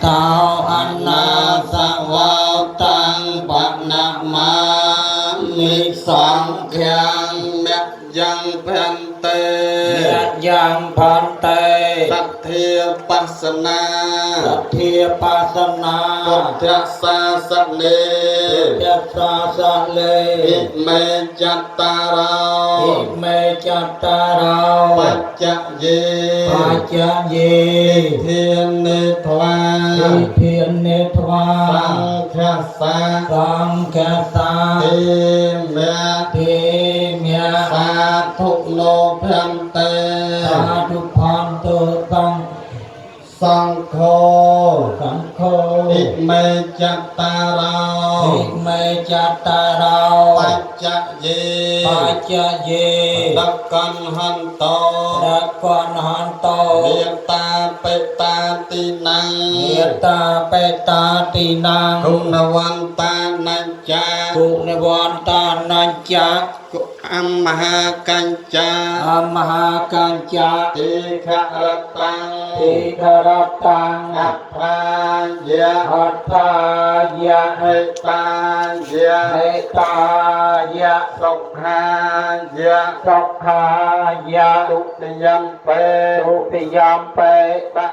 tao anh na sa vào tăng bát na ma mi song khyang mẹ giang phan tê mẹ giang phan tê sát thiê pasana sát thiê pasana Buddha sa sát lê Buddha sa lê mê chát ta rao mê chát ta rao bát chát ye thiên nê thoa thiên nê thoa sang kha sa thế mẹ sa thục lô phan tê sa thục phan tê sang khô mê chát ta rao bát chát ye đắc con hân tô niệm ta pe ta ti năng cung na văn ta nan cha âm ha can cha ti kha ra tăng atha ya he ta ya sọc ha ya đục ti yam pe bát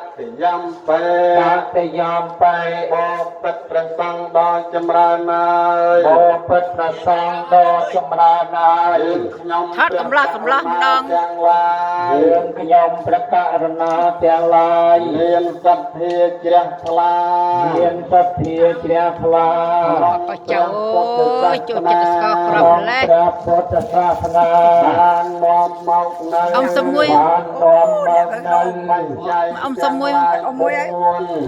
ti yam pe bo pet pra sang đo châm ra nai thắt cầm lắc đong យើងខ្ញុំប្រកាសណាទាំងឡាយមានសទ្ធាជ្រះថ្លាក៏ចូលចិត្តស្កោក្រំលេះ ពុទ្ធសាសនាបានមកនៅ ông sâm muối អង្គសមួយ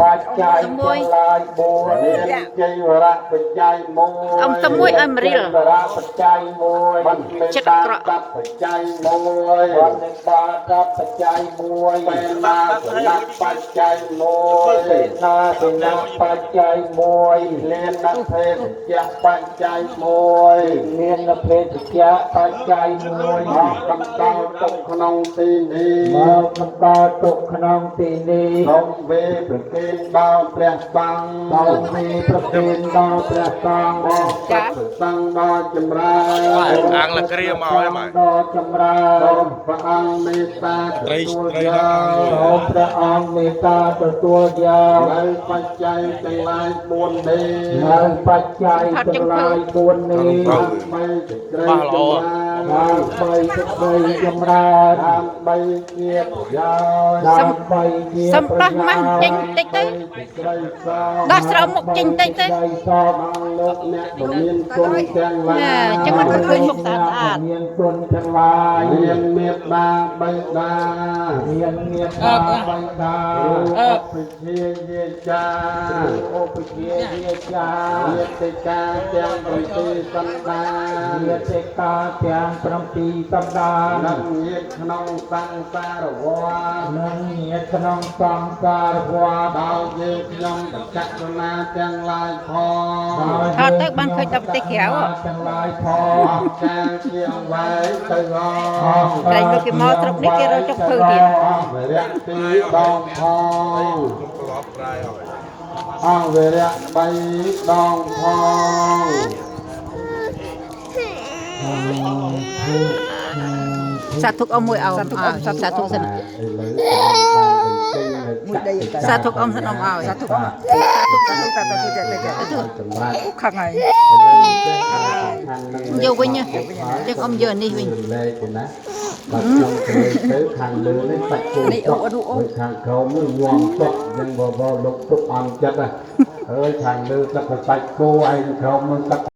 បច្ច័យទាំងឡាយ4មានជ័យវរៈបច្ច័យ1 ông sâm muối âm ril បច្ច័យ1បណ្ឌិតបច្ច័យ1បណ្ឌិតបច្ច័យ1ពេលណាសំណាក់បច្ច័យ1ពេលណាសំណាក់បច្ច័យ1លៀននភេទជ្ជៈបច្ច័យ1លៀនភេទជ្ជៈបច្ច័យ1មកបន្តទុកក្នុងទីនេះសូមវេប្រគេនដល់ព្រះសង្ឃមកព្រះសង្ឃដល់ចម្រើនអង្គលគ្រាមកហើយមកដល់ចម្រើនសូមព្រះអង្គមេត្តាទទួលយកនៅបច្ច័យទាំងឡាយ4នេះដើម្បីសេចក្តីចម្រើនដើម្បីជាប្រយោជន៍ដើម្បីជា sâm đắt mắt chinh tích tới đắt sầu một chinh tích tới chứ mà không khơi một sạchក្នុងសង្សារវត្តដល់យើងខ្ញុំបច្ចៈណាទាំងឡាយផង ថតទៅបានឃើញដល់ប្រទេសក្រៅ ទាំងឡាយផងការជាអង្វែងទៅអង តែលោកគេមកស្រុកនេះគេរកចុកធ្វើទៀត វរៈទីដងផងអង្គវរៈ3ដងផង សាធុកអមមួយអោសាធុកសិនសាធុកអមសិនអមអោសាធុកអមខាងហើយយកវិញចឹងអមយកនេះវិញ បាទខ្ញុំទៅខាងលើនេះសាច់គោខាងក្រោមនេះវងចុកយ៉ាងបបលោកទុកអន់ចិត្តហើយខាងលើទឹកសាច់គោឯងក្រោមនឹងទឹក